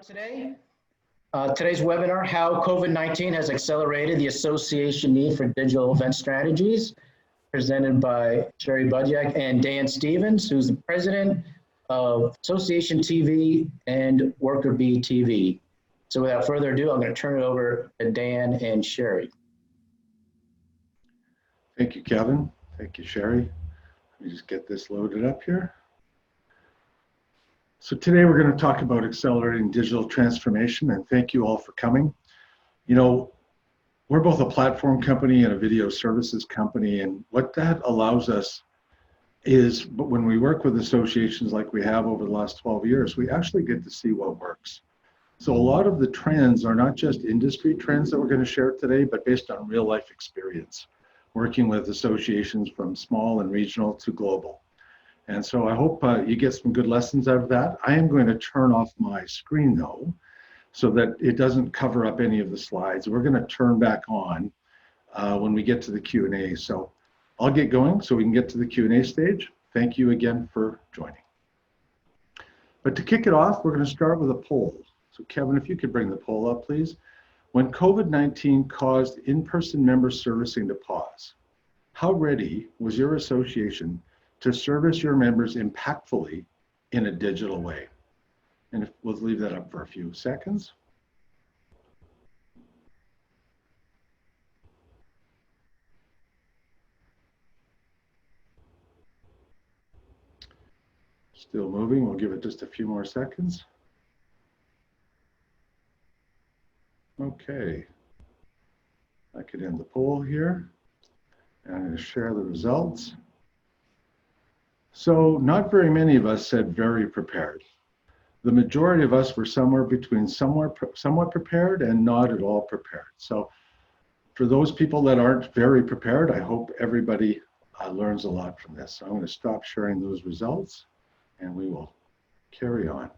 Today. Today's webinar, How COVID-19 Has Accelerated the Association Need for Digital Event Strategies, presented by Sherry Budyak and Dan Stevens, who's the president of Association TV and Worker Bee TV. So without further ado, I'm going to turn it over to Dan and Sherry. Thank you, Kevin. Thank you, Sherry. Let me just get this loaded up here. So today we're going to talk about accelerating digital transformation, and thank you all for coming. You know, we're both a platform company and a video services company, and what that allows us is, but when we work with associations like we have over the last 12 years, we actually get to see what works. So a lot of the trends are not just industry trends that we're going to share today, but based on real life experience, working with associations from small and regional to global. And so I hope you get some good lessons out of that. I am going to turn off my screen though, so that it doesn't cover up any of the slides. We're going to turn back on when we get to the Q&A. So I'll get going so we can get to the Q&A stage. Thank you again for joining. But to kick it off, we're going to start with a poll. So Kevin, if you could bring the poll up, please. When COVID-19 caused in-person member servicing to pause, how ready was your association to service your members impactfully in a digital way? And if, we'll leave that up for a few seconds. Still moving, we'll give it just a few more seconds. Okay, I could end the poll here. And I'm going to share the results. So not very many of us said very prepared. The majority of us were somewhere between somewhat prepared and not at all prepared. So for those people that aren't very prepared, I hope everybody learns a lot from this. So I'm going to stop sharing those results and we will carry on.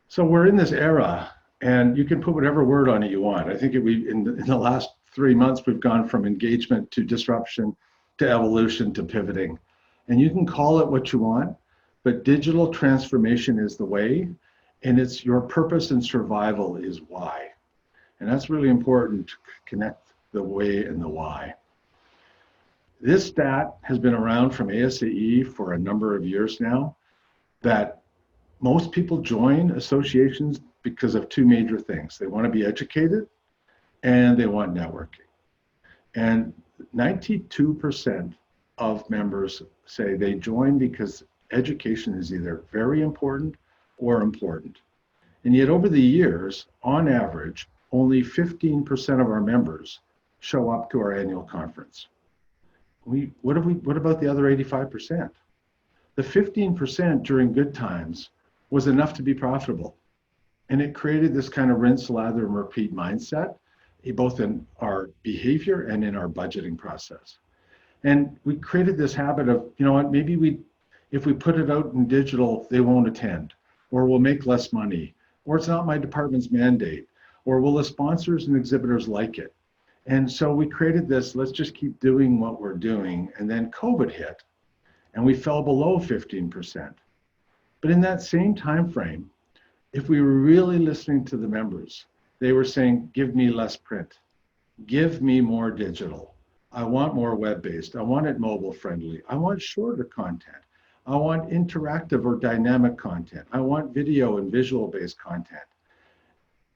So we're in this era, and you can put whatever word on it you want. I think in the last 3 months, we've gone from engagement to disruption to evolution to pivoting. And you can call it what you want, but digital transformation is the way, and it's your purpose and survival is why. And that's really important to connect the way and the why. This stat has been around from ASAE for a number of years now, that most people join associations because of two major things. They want to be educated and they want networking. And 92% of members say they join because education is either very important or important. And yet over the years, on average, only 15% of our members show up to our annual conference. What about the other 85%? The 15% during good times was enough to be profitable. And it created this kind of rinse, lather, and repeat mindset, both in our behavior and in our budgeting process. And we created this habit of, you know what, maybe if we put it out in digital, they won't attend, or we'll make less money, or it's not my department's mandate, or will the sponsors and exhibitors like it? And so we created this, let's just keep doing what we're doing. And then COVID hit, and we fell below 15%. But in that same time frame, if we were really listening to the members, they were saying, give me less print, give me more digital. I want more web-based, I want it mobile friendly, I want shorter content, I want interactive or dynamic content, I want video and visual based content.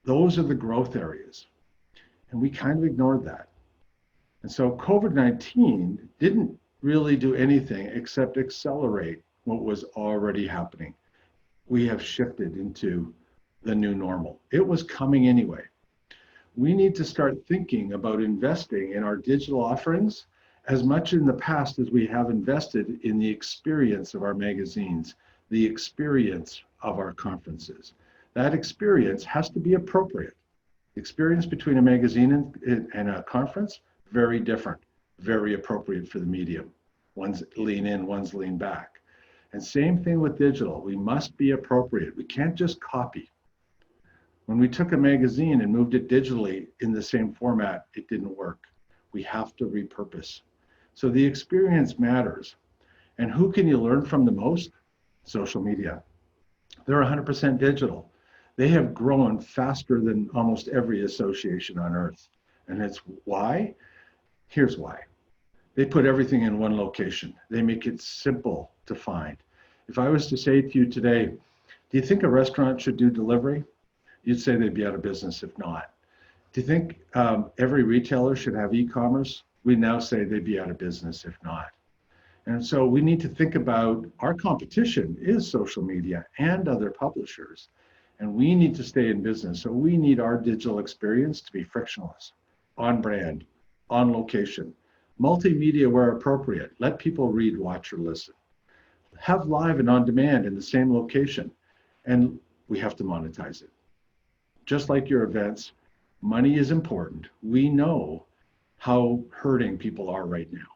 Those are the growth areas. And we kind of ignored that. And so COVID-19 didn't really do anything except accelerate what was already happening. We have shifted into the new normal. It was coming anyway. We need to start thinking about investing in our digital offerings as much in the past as we have invested in the experience of our magazines, the experience of our conferences. That experience has to be appropriate. The experience between a magazine and a conference, very different, very appropriate for the medium. One's lean in, one's lean back. And same thing with digital. We must be appropriate. We can't just copy. When we took a magazine and moved it digitally in the same format, it didn't work. We have to repurpose. So the experience matters. And who can you learn from the most? Social media. They're 100% digital. They have grown faster than almost every association on earth. And it's why? Here's why. They put everything in one location. They make it simple to find. If I was to say to you today, do you think a restaurant should do delivery? You'd say they'd be out of business if not. Do you think every retailer should have e-commerce? We now say they'd be out of business if not. And so we need to think about our competition is social media and other publishers, and we need to stay in business. So we need our digital experience to be frictionless, on brand, on location, multimedia where appropriate. Let people read, watch, or listen. Have live and on demand in the same location, and we have to monetize it. Just like your events, money is important. We know how hurting people are right now.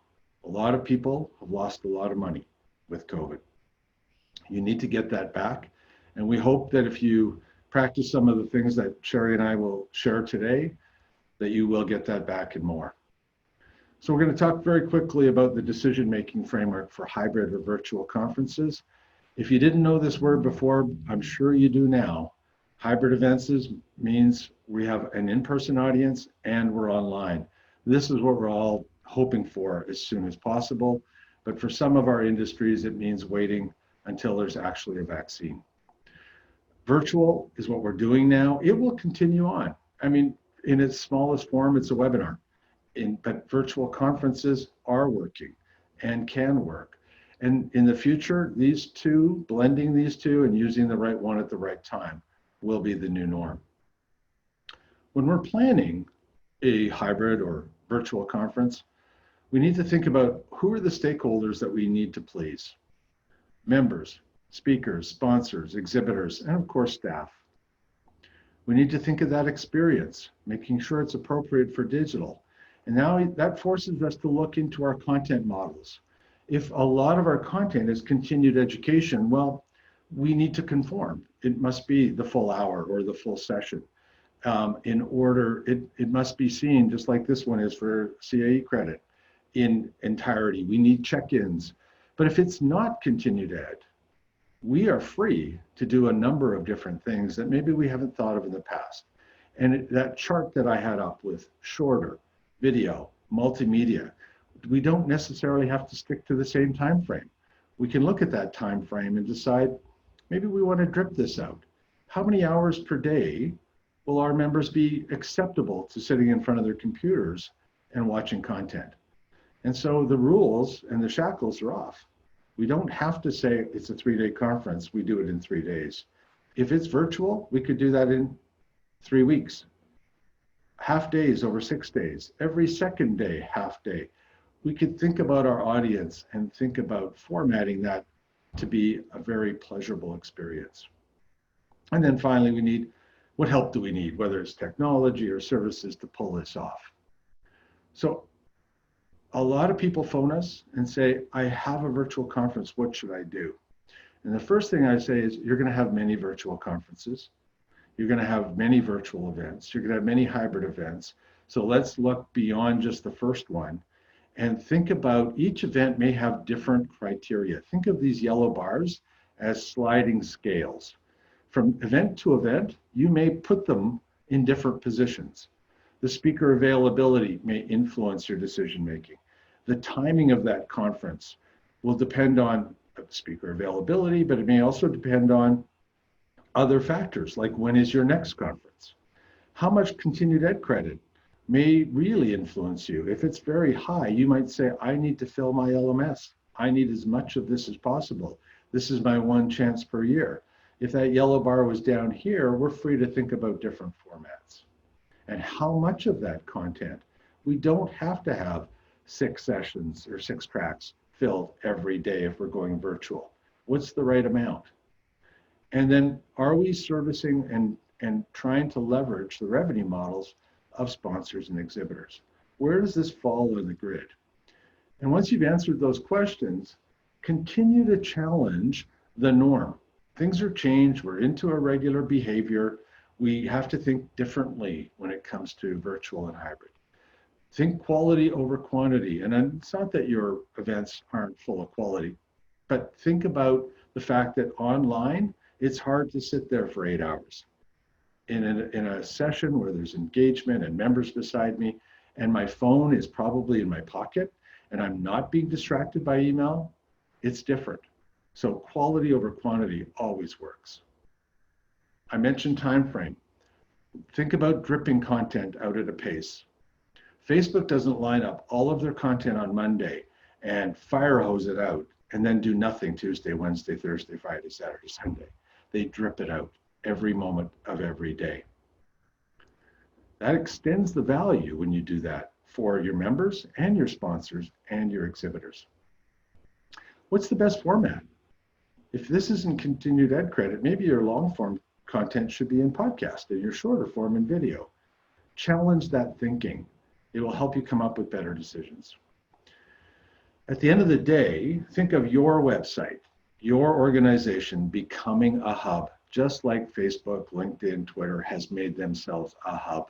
A lot of people have lost a lot of money with COVID. You need to get that back. And we hope that if you practice some of the things that Sherry and I will share today, that you will get that back and more. So we're going to talk very quickly about the decision-making framework for hybrid or virtual conferences. If you didn't know this word before, I'm sure you do now. Hybrid events means we have an in-person audience and we're online. This is what we're all hoping for as soon as possible. But for some of our industries, it means waiting until there's actually a vaccine. Virtual is what we're doing now. It will continue on. I mean, in its smallest form, it's a webinar. But virtual conferences are working and can work. And in the future, these two, blending these two and using the right one at the right time will be the new norm. When we're planning a hybrid or virtual conference, we need to think about who are the stakeholders that we need to please. Members, speakers, sponsors, exhibitors, and of course, staff. We need to think of that experience, making sure it's appropriate for digital. And now that forces us to look into our content models. If a lot of our content is continued education, well, we need to conform. It must be the full hour or the full session. It must be seen just like this one is for CAE credit in entirety. We need check-ins. But if it's not continued ed, we are free to do a number of different things that maybe we haven't thought of in the past. And that chart that I had up with shorter, video, multimedia, we don't necessarily have to stick to the same time frame. We can look at that time frame and decide, maybe we want to drip this out. How many hours per day will our members be acceptable to sitting in front of their computers and watching content? And so the rules and the shackles are off. We don't have to say it's a 3-day conference, we do it in 3 days. If it's virtual, we could do that in 3 weeks. Half days over 6 days, every second day, half day. We could think about our audience and think about formatting that to be a very pleasurable experience. And then finally, we need, what help do we need, whether it's technology or services to pull this off? So a lot of people phone us and say, I have a virtual conference, what should I do? And the first thing I say is, you're going to have many virtual conferences. You're going to have many virtual events. You're going to have many hybrid events. So let's look beyond just the first one and think about each event may have different criteria. Think of these yellow bars as sliding scales. From event to event, you may put them in different positions. The speaker availability may influence your decision making. The timing of that conference will depend on speaker availability, but it may also depend on other factors, like when is your next conference? How much continued ed credit may really influence you. If it's very high, you might say, I need to fill my LMS. I need as much of this as possible. This is my one chance per year. If that yellow bar was down here, we're free to think about different formats. And how much of that content? We don't have to have 6 sessions or 6 tracks filled every day if we're going virtual. What's the right amount? And then are we servicing and trying to leverage the revenue models of sponsors and exhibitors? Where does this fall on the grid? And once you've answered those questions, continue to challenge the norm. Things are changed, we're into a regular behavior. We have to think differently when it comes to virtual and hybrid. Think quality over quantity. And it's not that your events aren't full of quality. But think about the fact that online, it's hard to sit there for 8 hours. In a session where there's engagement and members beside me, and my phone is probably in my pocket, and I'm not being distracted by email, it's different. So quality over quantity always works. I mentioned time frame. Think about dripping content out at a pace. Facebook doesn't line up all of their content on Monday and fire hose it out and then do nothing Tuesday, Wednesday, Thursday, Friday, Saturday, Sunday. They drip it out every moment of every day. That extends the value when you do that for your members and your sponsors and your exhibitors. What's the best format? If this isn't continued ed credit, maybe your long form content should be in podcast and your shorter form in video. Challenge that thinking. It will help you come up with better decisions. At the end of the day, think of your website, your organization becoming a hub, just like Facebook, LinkedIn, Twitter has made themselves a hub.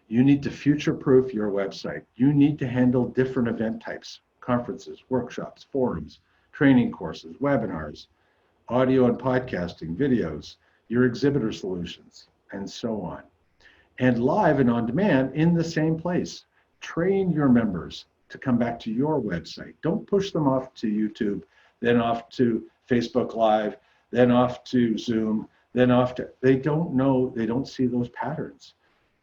You need to future-proof your website. You need to handle different event types, conferences, workshops, forums, training courses, webinars, audio and podcasting, videos, your exhibitor solutions, and so on. And live and on demand in the same place. Train your members to come back to your website. Don't push them off to YouTube, then off to Facebook Live, then off to Zoom, then off to, they don't know, they don't see those patterns.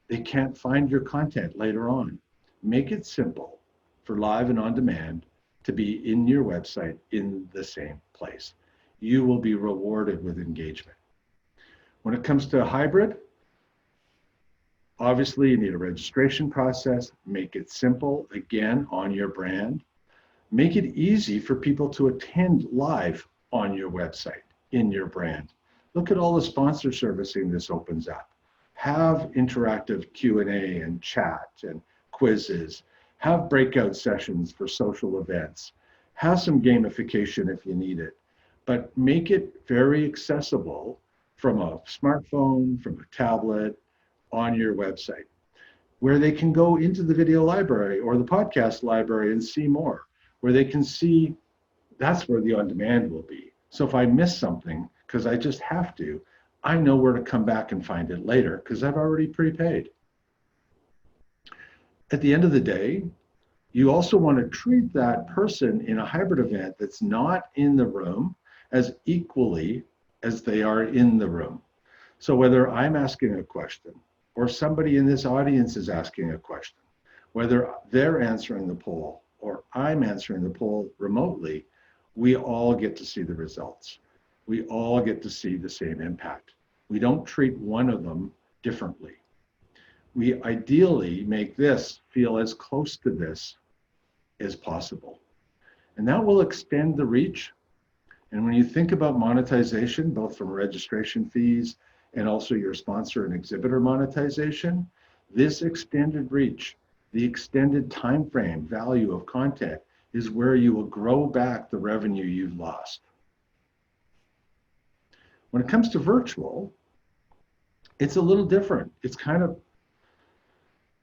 They can't find your content later on. Make it simple for live and on demand to be in your website in the same place. You will be rewarded with engagement. When it comes to hybrid, obviously you need a registration process. Make it simple, again, on your brand. Make it easy for people to attend live on your website, in your brand. Look at all the sponsor servicing this opens up. Have interactive Q&A and chat and quizzes. Have breakout sessions for social events. Have some gamification if you need it. But make it very accessible from a smartphone, from a tablet, on your website, where they can go into the video library or the podcast library and see more, where they can see, that's where the on-demand will be. So if I miss something, because I just have to, I know where to come back and find it later because I've already prepaid. At the end of the day, you also want to treat that person in a hybrid event that's not in the room as equally as they are in the room. So whether I'm asking a question or somebody in this audience is asking a question, whether they're answering the poll or I'm answering the poll remotely, we all get to see the results. We all get to see the same impact. We don't treat one of them differently. We ideally make this feel as close to this as possible. And that will extend the reach. And when you think about monetization, both from registration fees and also your sponsor and exhibitor monetization, this extended reach, the extended time frame value of content is where you will grow back the revenue you've lost. When it comes to virtual, it's a little different. It's kind of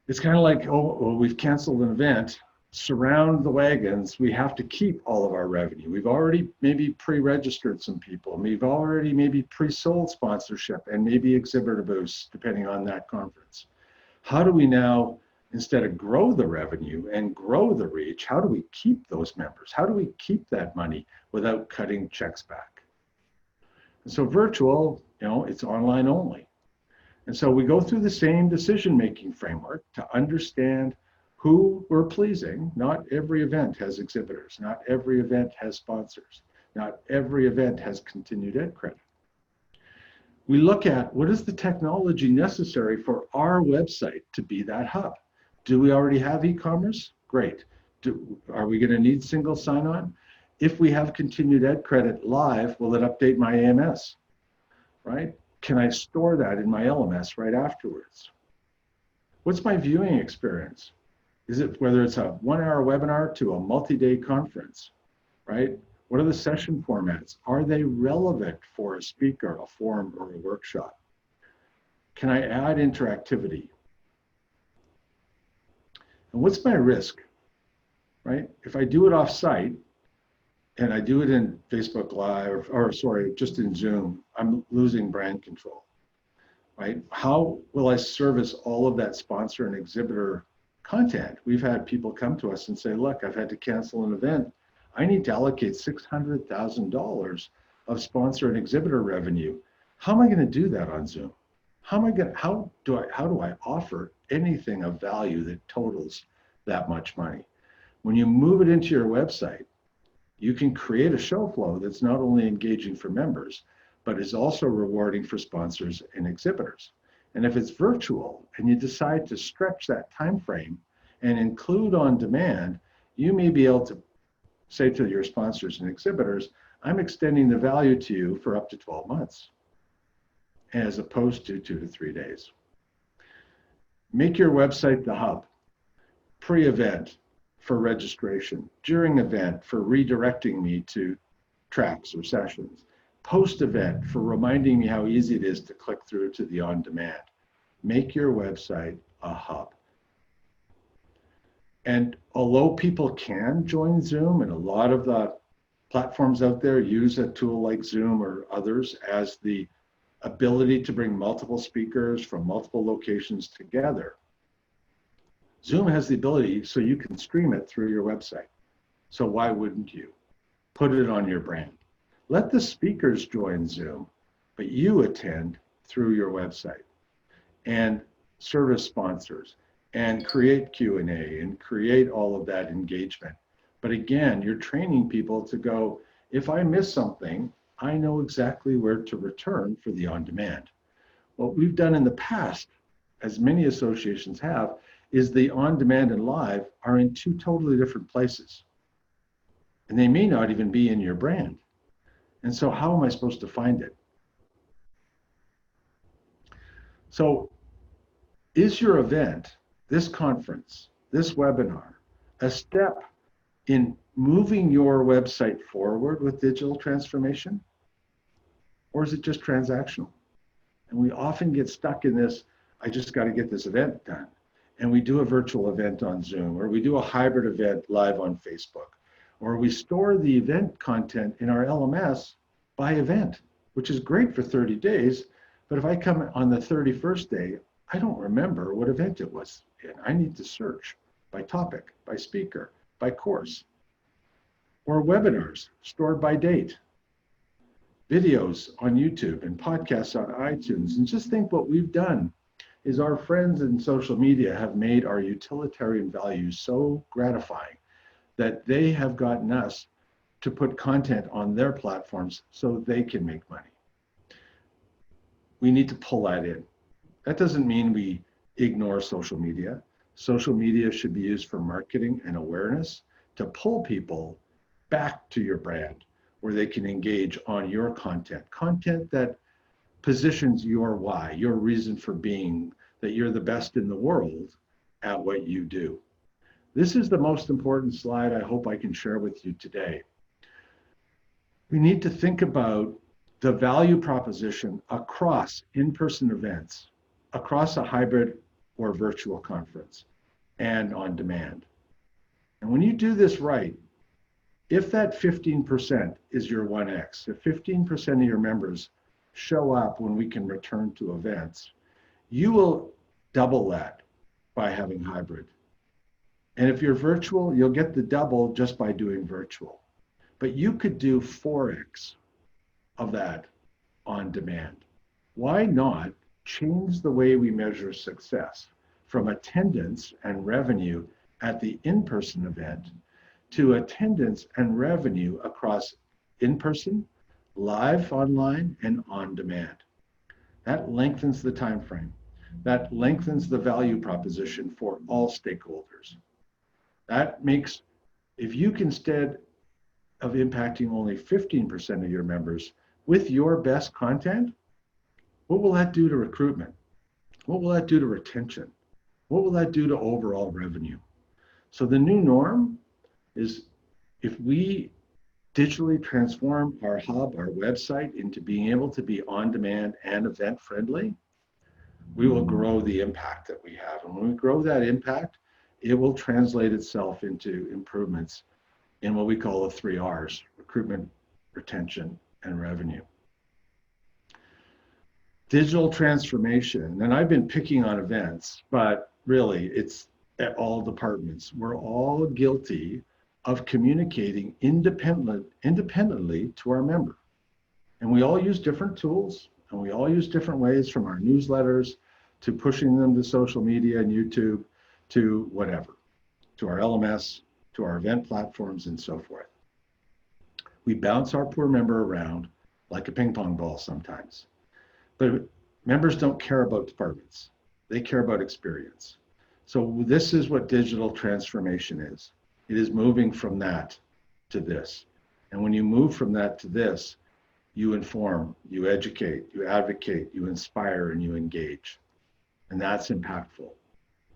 like, oh, well, we've canceled an event, surround the wagons, we have to keep all of our revenue. We've already maybe pre-registered some people. We've already maybe pre-sold sponsorship and maybe exhibitor booths, depending on that conference. How do we now, instead of grow the revenue and grow the reach, how do we keep those members? How do we keep that money without cutting checks back? And so virtual, it's online only. And so we go through the same decision-making framework to understand who we're pleasing. Not every event has exhibitors. Not every event has sponsors. Not every event has continued ed credit. We look at what is the technology necessary for our website to be that hub. Do we already have e-commerce? Great. Are we going to need single sign-on? If we have continued ed credit live, will it update my AMS, right? Can I store that in my LMS right afterwards? What's my viewing experience? Is it whether it's a 1-hour webinar to a multi-day conference, right? What are the session formats? Are they relevant for a speaker, a forum, or a workshop? Can I add interactivity? And what's my risk, right? If I do it off-site, and I do it in Facebook Live, or sorry, just in Zoom, I'm losing brand control, right? How will I service all of that sponsor and exhibitor content? We've had people come to us and say, look, I've had to cancel an event. I need to allocate $600,000 of sponsor and exhibitor revenue. How am I going to do that on Zoom? How do I offer anything of value that totals that much money? When you move it into your website, you can create a show flow that's not only engaging for members, but is also rewarding for sponsors and exhibitors. And if it's virtual and you decide to stretch that time frame and include on demand, you may be able to say to your sponsors and exhibitors, I'm extending the value to you for up to 12 months, as opposed to 2 to 3 days. Make your website the hub. Pre-event for registration, during event for redirecting me to tracks or sessions, post-event for reminding me how easy it is to click through to the on-demand. Make your website a hub. And although people can join Zoom, and a lot of the platforms out there use a tool like Zoom or others as the ability to bring multiple speakers from multiple locations together, Zoom has the ability so you can stream it through your website. So why wouldn't you? Put it on your brand. Let the speakers join Zoom, but you attend through your website and service sponsors and create Q&A and create all of that engagement. But again, you're training people to go, if I miss something, I know exactly where to return for the on-demand. What we've done in the past, as many associations have, is the on-demand and live are in two totally different places. And they may not even be in your brand. And so how am I supposed to find it? So is your event, this conference, this webinar, a step in moving your website forward with digital transformation? Or is it just transactional? And we often get stuck in this, I just got to get this event done. And we do a virtual event on Zoom, or we do a hybrid event live on Facebook, or we store the event content in our LMS by event, which is great for 30 days. But if I come on the 31st day, I don't remember what event it was in. I need to search by topic, by speaker, by course. Or webinars stored by date, videos on YouTube and podcasts on iTunes. And just think what we've done is our friends in social media have made our utilitarian values so gratifying that they have gotten us to put content on their platforms so they can make money. We need to pull that in. That doesn't mean we ignore social media. Social media should be used for marketing and awareness to pull people back to your brand where they can engage on your content that positions your why, your reason for being, that you're the best in the world at what you do. This is the most important slide I hope I can share with you today. We need to think about the value proposition across in-person events, across a hybrid or virtual conference, and on demand. And when you do this right, if that 15% is your 1X, if 15% of your members show up when we can return to events, you will double that by having hybrid. And if you're virtual, you'll get the double just by doing virtual. But you could do 4X of that on demand. Why not change the way we measure success from attendance and revenue at the in-person event to attendance and revenue across in-person, live, online, and on demand? That lengthens the time frame. That lengthens the value proposition for all stakeholders. That makes, if you can, instead of impacting only 15% of your members with your best content, what will that do to recruitment? What will that do to retention? What will that do to overall revenue? So the new norm is, if we digitally transform our hub, our website, into being able to be on demand and event friendly, we will grow the impact that we have. And when we grow that impact, it will translate itself into improvements in what we call the 3 R's: recruitment, retention, and revenue. Digital transformation, and I've been picking on events, but really it's at all departments. We're all guilty of communicating independently to our member. And we all use different tools, and we all use different ways, from our newsletters to pushing them to social media and YouTube to whatever, to our LMS, to our event platforms, and so forth. We bounce our poor member around like a ping pong ball sometimes. But members don't care about departments. They care about experience. So this is what digital transformation is. It is moving from that to this. And when you move from that to this, you inform, you educate, you advocate, you inspire, and you engage. And that's impactful.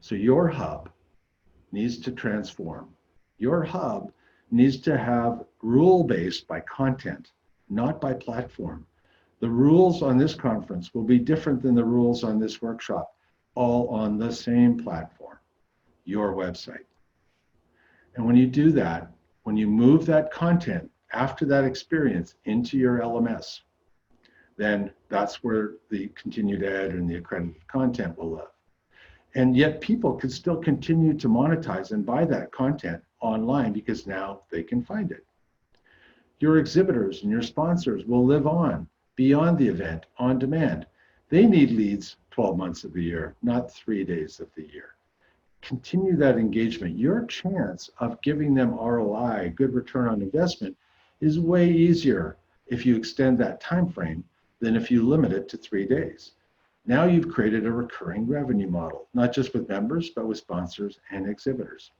So your hub needs to transform. Your hub needs to have rule-based by content, not by platform. The rules on this conference will be different than the rules on this workshop, all on the same platform, your website. And when you do that, when you move that content after that experience into your LMS, then that's where the continued ed and the accredited content will live. And yet people can still continue to monetize and buy that content online because now they can find it. Your exhibitors and your sponsors will live on beyond the event on demand. They need leads 12 months of the year, not 3 days of the year. Continue that engagement. Your chance of giving them ROI, good return on investment, is way easier if you extend that time frame than if you limit it to 3 days. Now you've created a recurring revenue model, not just with members, but with sponsors and exhibitors.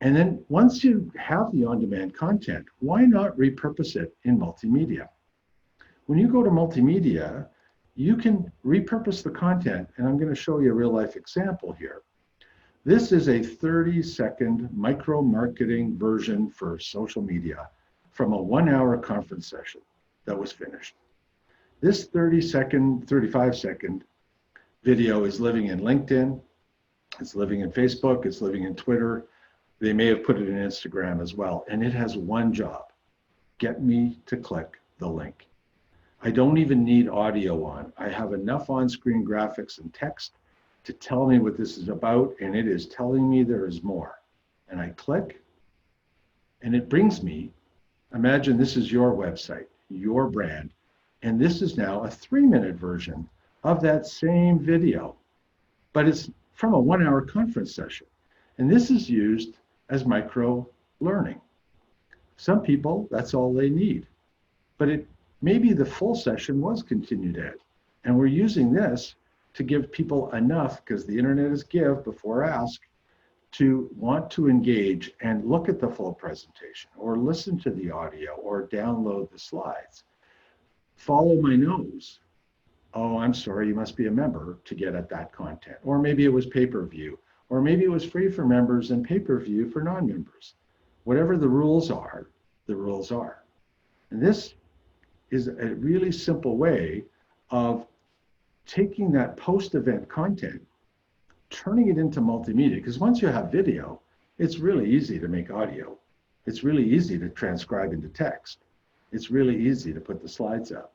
And then once you have the on-demand content, why not repurpose it in multimedia? When you go to multimedia, you can repurpose the content, and I'm going to show you a real-life example here. This is a 30-second micro-marketing version for social media from a 1-hour conference session that was finished. This 35-second video is living in LinkedIn, it's living in Facebook, it's living in Twitter. They may have put it in Instagram as well, and it has one job: get me to click the link. I don't even need audio on. I have enough on-screen graphics and text to tell me what this is about, and it is telling me there is more. And I click, and it brings me, imagine this is your website, your brand, and this is now a 3-minute version of that same video, but it's from a 1-hour conference session. And this is used as micro learning. Some people, that's all they need, but maybe the full session was continued ed, and we're using this to give people enough, because the internet is give before ask, to want to engage and look at the full presentation, or listen to the audio, or download the slides. Follow my nose. Oh, I'm sorry, you must be a member to get at that content. Or maybe it was pay-per-view, or maybe it was free for members and pay-per-view for non-members. Whatever the rules are, the rules are. And this is a really simple way of taking that post-event content, turning it into multimedia, because once you have video, it's really easy to make audio. It's really easy to transcribe into text. It's really easy to put the slides up.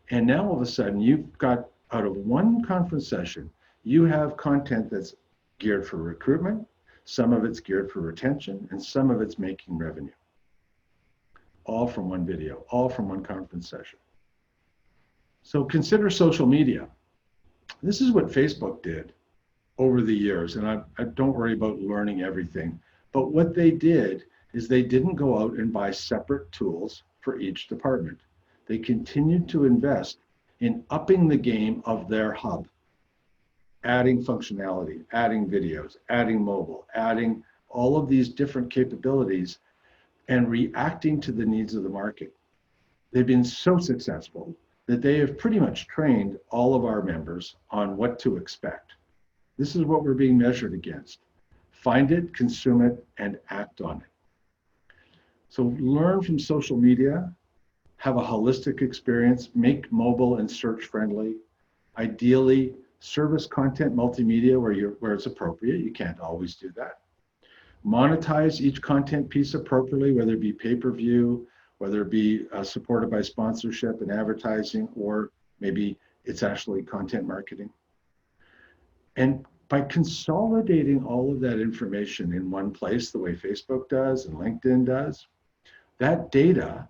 And now all of a sudden you've got, out of one conference session, you have content that's geared for recruitment, some of it's geared for retention, and some of it's making revenue. All from one video, all from one conference session. So consider social media. This is what Facebook did over the years, and I don't worry about learning everything, but what they did is they didn't go out and buy separate tools for each department. They continued to invest in upping the game of their hub, adding functionality, adding videos, adding mobile, adding all of these different capabilities, and reacting to the needs of the market. They've been so successful that they have pretty much trained all of our members on what to expect. This is what we're being measured against. Find it, consume it, and act on it. So learn from social media, have a holistic experience, make mobile and search friendly. Ideally, service content multimedia where it's appropriate. You can't always do that. monetize each content piece appropriately, whether it be pay-per-view, whether it be supported by sponsorship and advertising, or maybe it's actually content marketing. And by consolidating all of that information in one place, the way Facebook does and LinkedIn does, that data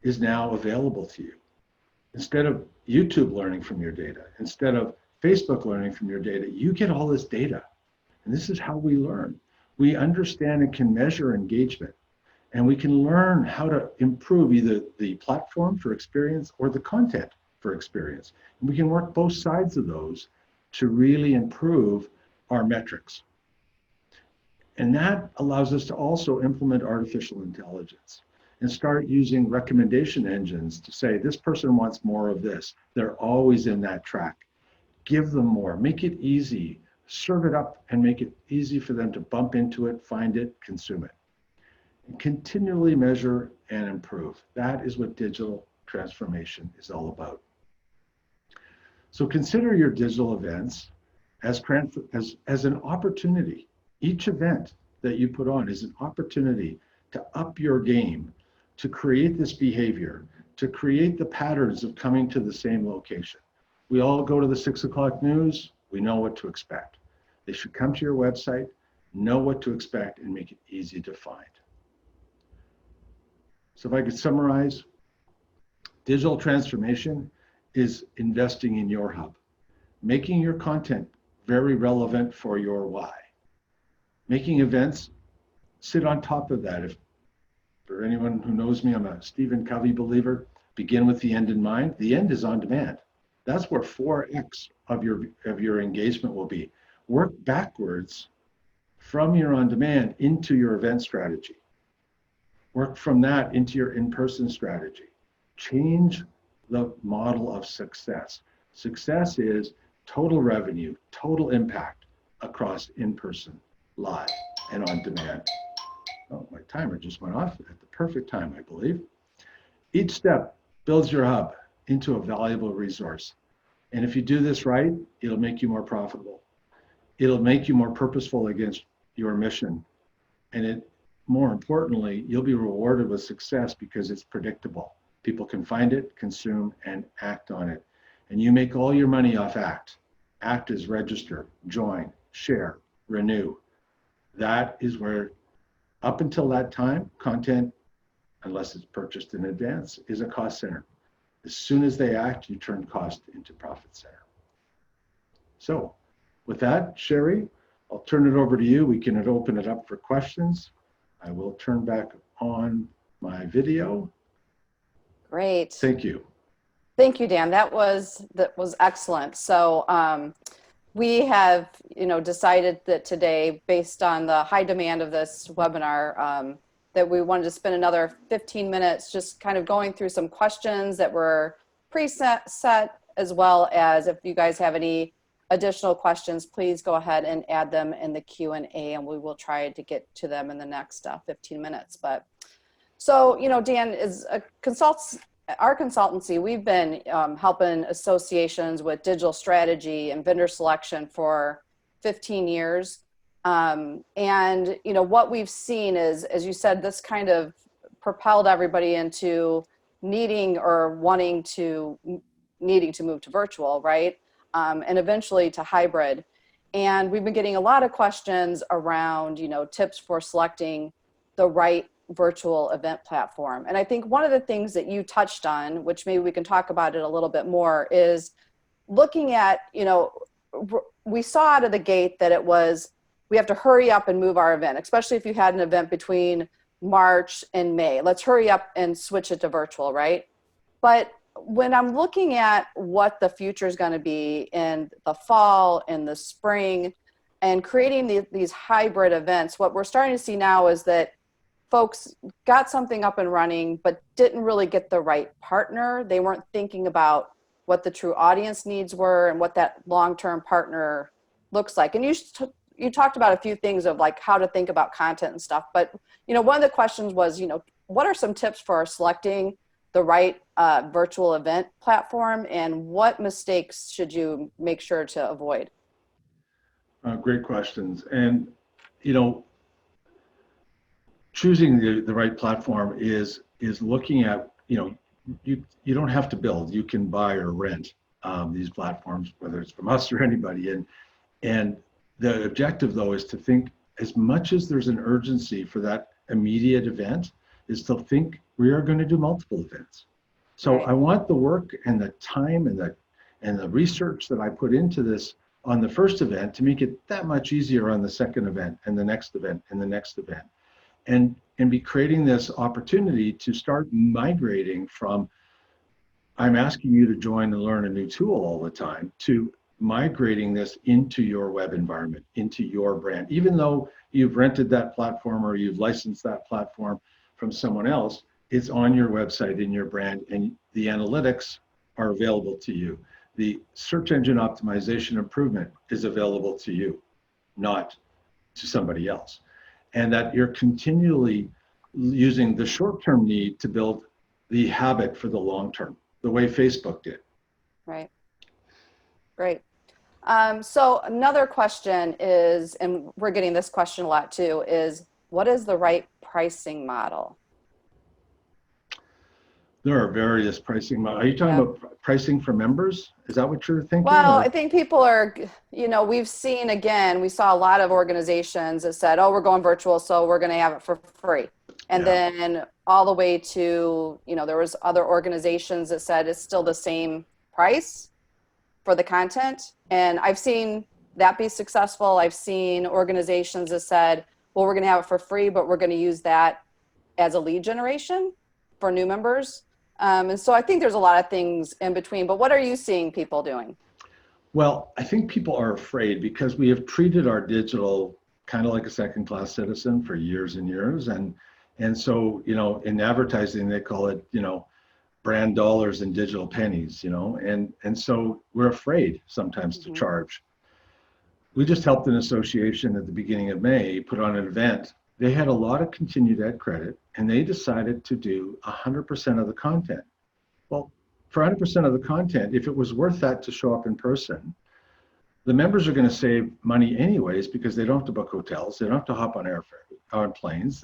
is now available to you. Instead of YouTube learning from your data, instead of Facebook learning from your data, you get all this data. And this is how we learn. We understand and can measure engagement, and we can learn how to improve either the platform for experience or the content for experience. And we can work both sides of those to really improve our metrics. And that allows us to also implement artificial intelligence and start using recommendation engines to say, this person wants more of this. They're always in that track. Give them more, make it easy, serve it up and make it easy for them to bump into it, find it, consume it. And continually measure and improve. That is what digital transformation is all about. So consider your digital events as an opportunity. Each event that you put on is an opportunity to up your game, to create this behavior, to create the patterns of coming to the same location. We all go to the 6 o'clock news, we know what to expect. They should come to your website, know what to expect, and make it easy to find. So if I could summarize, digital transformation is investing in your hub, making your content very relevant for your why, making events sit on top of that. If for anyone who knows me, I'm a Stephen Covey believer, begin with the end in mind. The end is on demand. That's where 4x of your engagement will be. Work backwards from your on demand into your event strategy. Work from that into your in-person strategy. Change the model of success. Success is total revenue, total impact across in-person, live, and on demand. Oh, my timer just went off at the perfect time, I believe. Each step builds your hub into a valuable resource. And if you do this right, it'll make you more profitable. It'll make you more purposeful against your mission. And more importantly, you'll be rewarded with success because it's predictable. People can find it, consume, and act on it. And you make all your money off ACT. ACT is register, join, share, renew. That is where, up until that time, content, unless it's purchased in advance, is a cost center. As soon as they act, you turn cost into profit center. So with that, Sherry, I'll turn it over to you. We can open it up for questions. I will turn back on my video. Great. Thank you. Thank you, Dan. That was excellent. So we have, decided that today, based on the high demand of this webinar, that we wanted to spend another 15 minutes just kind of going through some questions that were preset, as well as if you guys have any additional questions, please go ahead and add them in the Q&A, and we will try to get to them in the next 15 minutes. But so, Dan is our consultancy. We've been helping associations with digital strategy and vendor selection for 15 years. And, what we've seen is, as you said, this kind of propelled everybody into needing to move to virtual, right? And eventually to hybrid. And we've been getting a lot of questions around, tips for selecting the right virtual event platform. And I think one of the things that you touched on, which maybe we can talk about it a little bit more, is looking at, we saw out of the gate that we have to hurry up and move our event, especially if you had an event between March and May. Let's hurry up and switch it to virtual, right? But when I'm looking at what the future is going to be in the fall, in the spring, and creating these hybrid events, what we're starting to see now is that folks got something up and running, but didn't really get the right partner. They weren't thinking about what the true audience needs were and what that long-term partner looks like. And you talked about a few things of like how to think about content and stuff, but one of the questions was, what are some tips for selecting the right virtual event platform, and what mistakes should you make sure to avoid? Great questions. And, choosing the right platform is looking at, you don't have to build, you can buy or rent these platforms, whether it's from us or anybody. And the objective though is to think, as much as there's an urgency for that immediate event, is to think we are going to do multiple events. So Right. I want the work and the time and the research that I put into this on the first event to make it that much easier on the second event and the next event and the next event. And be creating this opportunity to start migrating from, I'm asking you to join and learn a new tool all the time, to migrating this into your web environment, into your brand. Even though you've rented that platform or you've licensed that platform from someone else, it's on your website, in your brand, and the analytics are available to you. The search engine optimization improvement is available to you, not to somebody else. And that you're continually using the short-term need to build the habit for the long-term, the way Facebook did. Right. Great. So another question is, and we're getting this question a lot too, is what is the right pricing model? There are various pricing models. Are you talking about pricing for members? Is that what you're thinking? Well, I think people are, we've seen, again, we saw a lot of organizations that said, oh, we're going virtual, so we're going to have it for free. And then all the way to, there was other organizations that said it's still the same price for the content. And I've seen that be successful. I've seen organizations that said, well, we're going to have it for free, but we're going to use that as a lead generation for new members. And so I think there's a lot of things in between, but what are you seeing people doing? Well, I think people are afraid because we have treated our digital kind of like a second-class citizen for years and years. And so, in advertising, they call it, brand dollars and digital pennies, and so we're afraid sometimes to charge. We just helped an association at the beginning of May put on an event. They had a lot of continued ed credit, and they decided to do 100% of the content. Well, for 100% of the content, if it was worth that to show up in person, the members are going to save money anyways because they don't have to book hotels, they don't have to hop on on planes,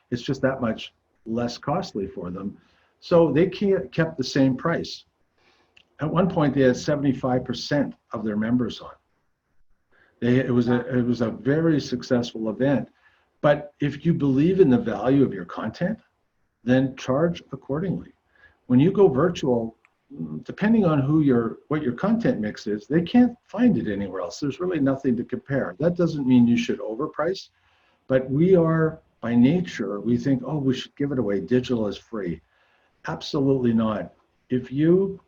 it's just that much less costly for them. So they kept the same price. At one point, they had 75% of their members on. It was a very successful event. But if you believe in the value of your content, then charge accordingly. When you go virtual, depending on what your content mix is, they can't find it anywhere else. There's really nothing to compare. That doesn't mean you should overprice, but we are, by nature, we think, oh, we should give it away. Digital is free. Absolutely not. If you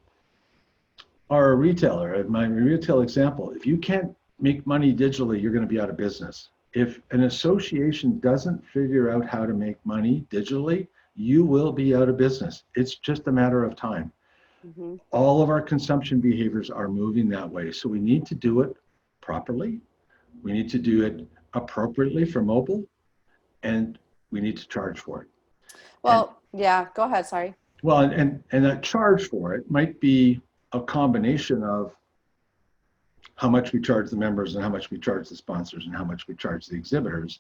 are a retailer, in my retail example, if you can't make money digitally, you're going to be out of business. If an association doesn't figure out how to make money digitally, you will be out of business. It's just a matter of time. All of our consumption behaviors are moving that way. So we need to do it properly. We need to do it appropriately for mobile, and we need to charge for it. Well, go ahead, sorry. Well, and that charge for it might be a combination of how much we charge the members and how much we charge the sponsors and how much we charge the exhibitors.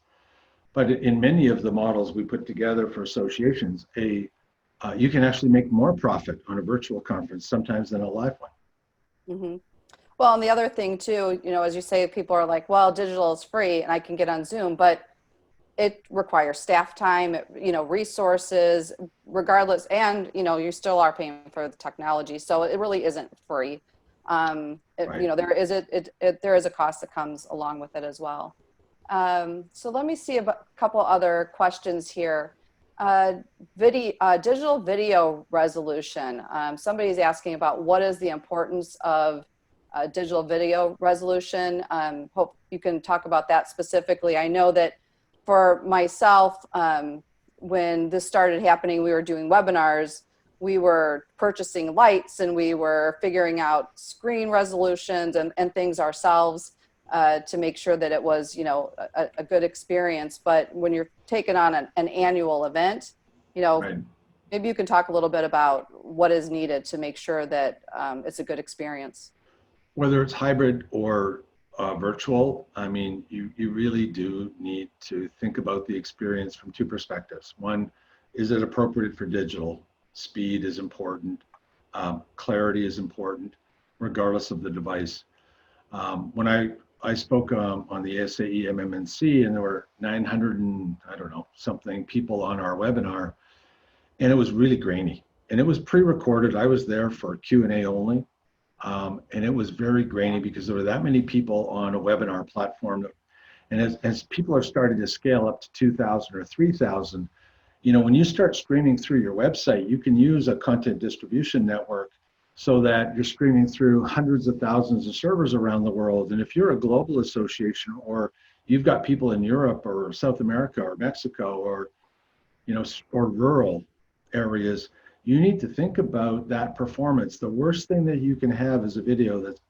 But in many of the models we put together for associations, you can actually make more profit on a virtual conference sometimes than a live one. Well, and the other thing too, as you say, people are like, well, digital is free and I can get on Zoom, but it requires staff time, resources, regardless, and you still are paying for the technology, so it really isn't free. Right. There is a cost that comes along with it as well. So let me see a couple other questions here. Digital video resolution. Somebody's asking about what is the importance of digital video resolution. Hope you can talk about that specifically. I know that for myself, when this started happening, we were doing webinars, we were purchasing lights and we were figuring out screen resolutions and things ourselves to make sure that it was, a good experience. But when you're taking on an annual event, Right. Maybe you can talk a little bit about what is needed to make sure that it's a good experience. Whether it's hybrid or virtual, I mean, you really do need to think about the experience from two perspectives. One, is it appropriate for digital? Speed is important. Clarity is important, regardless of the device. When I spoke on the SAE MMNC, and there were 900 and I don't know something people on our webinar, and it was really grainy, and it was pre-recorded. I was there for Q&A only, and it was very grainy because there were that many people on a webinar platform. And as people are starting to scale up to 2,000 or 3,000, you know, when you start streaming through your website, you can use a content distribution network so that you're streaming through hundreds of thousands of servers around the world. And if you're a global association, or you've got people in Europe or South America or Mexico, or, you know, or rural areas, you need to think about that performance. The worst thing that you can have is a video that's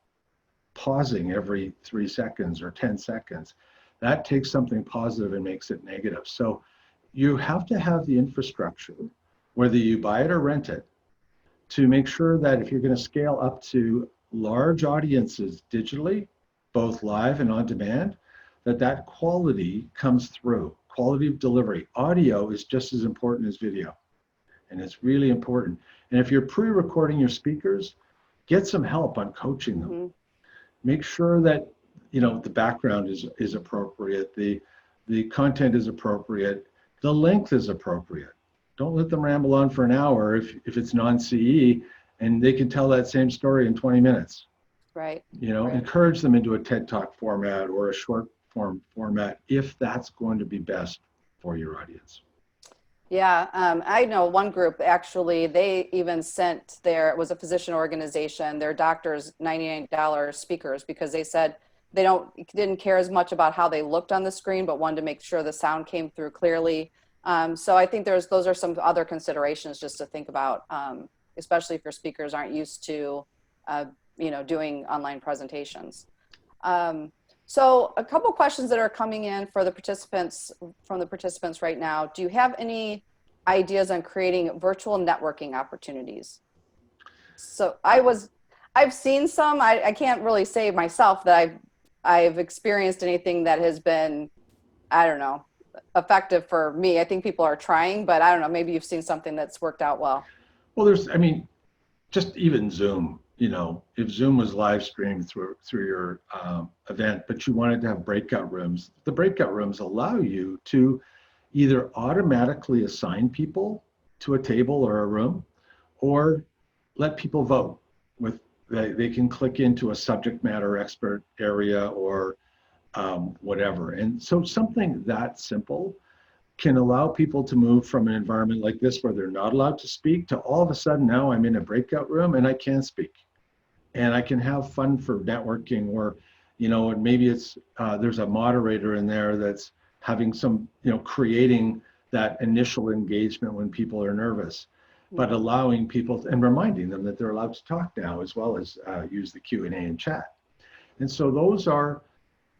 pausing every 3 seconds or 10 seconds. That takes something positive and makes it negative. So you have to have the infrastructure, whether you buy it or rent it, to make sure that if you're going to scale up to large audiences digitally, both live and on demand, that quality comes through. Quality of delivery. Audio is just as important as video, and it's really important. And if you're pre-recording your speakers, get some help on coaching them. Mm-hmm. Make sure that, you know, the background is appropriate, the content is appropriate, the length is appropriate. Don't let them ramble on for an hour if it's non-CE, and they can tell that same story in 20 minutes. Right. You know, right. Encourage them into a TED Talk format or a short form format if that's going to be best for your audience. Yeah, I know one group, actually, they even sent it was a physician organization, their doctors $99 speakers, because they said they didn't care as much about how they looked on the screen, but wanted to make sure the sound came through clearly. So I think those are some other considerations just to think about, especially if your speakers aren't used to, you know, doing online presentations. So a couple questions that are coming in for the participants, from the participants right now. Do you have any ideas on creating virtual networking opportunities? So I've seen some. I can't really say myself that I've experienced anything that has been, I don't know, effective for me. I think people are trying, but I don't know, maybe you've seen something that's worked out well. Well, I mean, just even Zoom, you know, if Zoom was live streamed through your event, but you wanted to have breakout rooms, the breakout rooms allow you to either automatically assign people to a table or a room, or let people vote. They can click into a subject matter expert area or whatever. And so something that simple can allow people to move from an environment like this where they're not allowed to speak to all of a sudden now I'm in a breakout room and I can speak. And I can have fun for networking, or, you know, and maybe it's there's a moderator in there that's having some, you know, creating that initial engagement when people are nervous, but allowing people and reminding them that they're allowed to talk now, as well as use the Q&A and chat. And so those are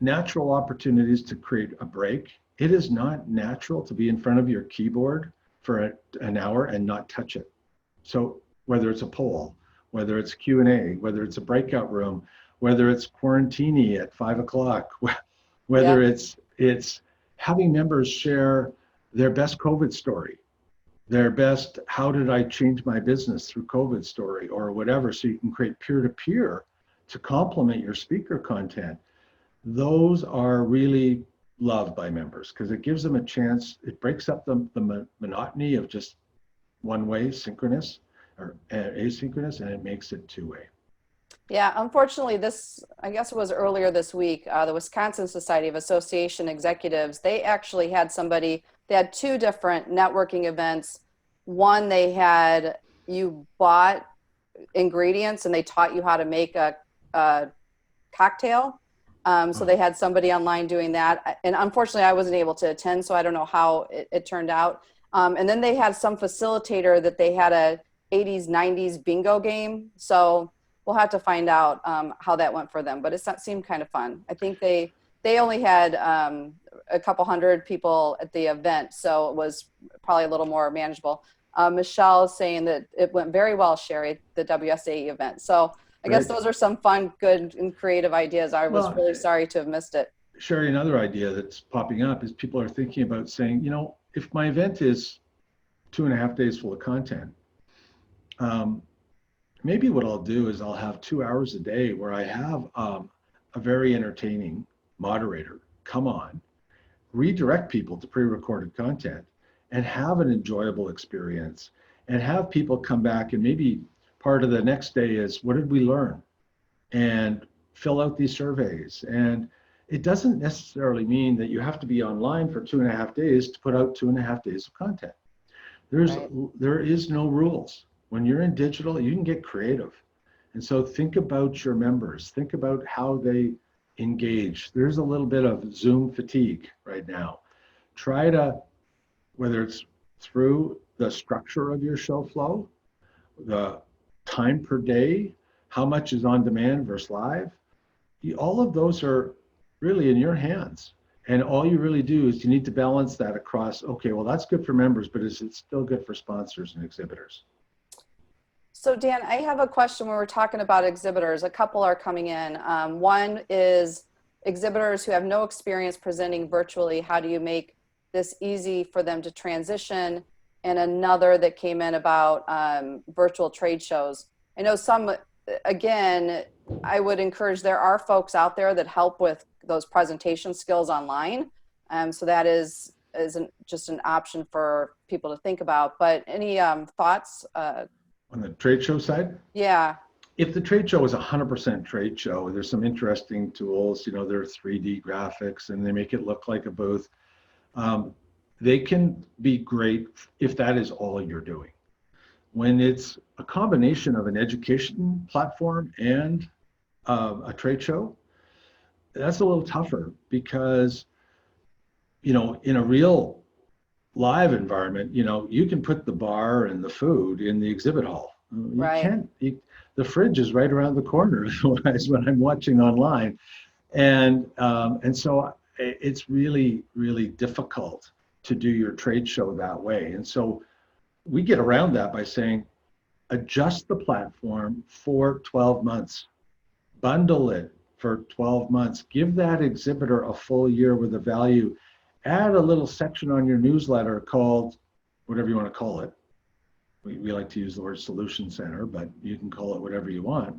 natural opportunities to create a break. It is not natural to be in front of your keyboard for an hour and not touch it. So whether it's a poll, whether it's Q&A, whether it's a breakout room, whether it's quarantini at 5 o'clock, whether it's having members share their best COVID story, their best, how did I change my business through COVID story, or whatever, so you can create peer-to-peer to complement your speaker content. Those are really loved by members because it gives them a chance, it breaks up the monotony of just one way, synchronous or asynchronous, and it makes it two-way. Yeah, unfortunately, I guess it was earlier this week, the Wisconsin Society of Association Executives, they actually had they had two different networking events. One, you bought ingredients and they taught you how to make a cocktail. So they had somebody online doing that. And unfortunately, I wasn't able to attend, so I don't know how it turned out. And then they had some facilitator that they had a 80s, 90s bingo game. So we'll have to find out how that went for them, but it seemed kind of fun. I think they only had a couple hundred people at the event, so it was probably a little more manageable. Michelle is saying that it went very well, Sherry, the WSAE event. So I guess Great. those are some fun, good, and creative ideas. I was Well, really sorry to have missed it. Sherry, another idea that's popping up is people are thinking about saying, if my event is 2.5 days full of content, maybe what I'll do is I'll have 2 hours a day where I have a very entertaining moderator come on, redirect people to pre-recorded content, and have an enjoyable experience, and have people come back, and maybe part of the next day is, what did we learn? And fill out these surveys. And it doesn't necessarily mean that you have to be online for 2.5 days to put out 2.5 days of content. Right. There is no rules. When you're in digital, you can get creative. And so think about your members, think about how they engage. There's a little bit of Zoom fatigue right now. Try to, whether it's through the structure of your show flow, the time per day, how much is on demand versus live, all of those are really in your hands. And all you really do is you need to balance that across, okay, well, that's good for members, but is it still good for sponsors and exhibitors? So Dan, I have a question when we're talking about exhibitors. A couple are coming in. One is exhibitors who have no experience presenting virtually. How do you make this easy for them to transition? And another that came in about virtual trade shows. I know some, again, I would encourage, there are folks out there that help with those presentation skills online. So that is just an option for people to think about. But any thoughts? On the trade show side? Yeah. If the trade show is 100% trade show, there's some interesting tools, there are 3D graphics and they make it look like a booth. They can be great if that is all you're doing. When it's a combination of an education platform and a trade show, that's a little tougher because, in a real live environment, you can put the bar and the food in the exhibit hall. You Right. can't, the fridge is right around the corner otherwise when I'm watching online. And so it's really, really difficult to do your trade show that way. And so we get around that by saying, adjust the platform for 12 months, bundle it for 12 months, give that exhibitor a full year with a value, add a little section on your newsletter called whatever you want to call it. We like to use the word Solution Center, but you can call it whatever you want.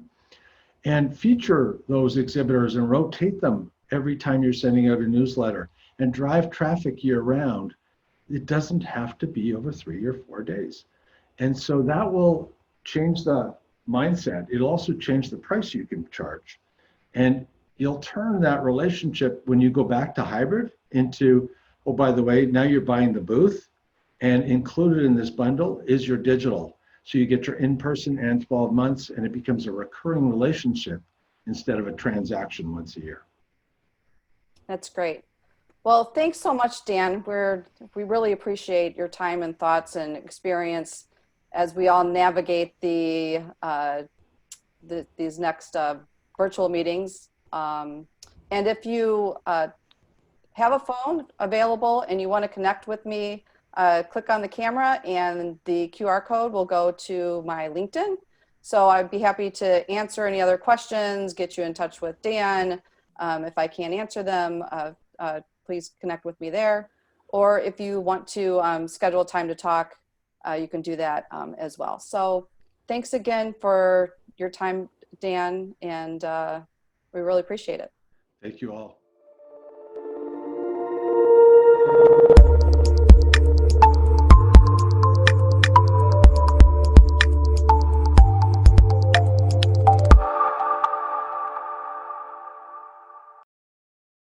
And feature those exhibitors and rotate them every time you're sending out a newsletter and drive traffic year round. It doesn't have to be over 3 or 4 days. And so that will change the mindset. It'll also change the price you can charge. And you'll turn that relationship when you go back to hybrid into, oh, by the way, now you're buying the booth, and included in this bundle is your digital. So you get your in-person and 12 months, and it becomes a recurring relationship instead of a transaction once a year. That's great. Well, thanks so much, Dan. We really appreciate your time and thoughts and experience as we all navigate these next virtual meetings. And if you have a phone available and you want to connect with me, click on the camera and the QR code will go to my LinkedIn. So I'd be happy to answer any other questions, get you in touch with Dan. If I can't answer them, please connect with me there. Or if you want to schedule time to talk, you can do that as well. So thanks again for your time, Dan, and we really appreciate it. Thank you all.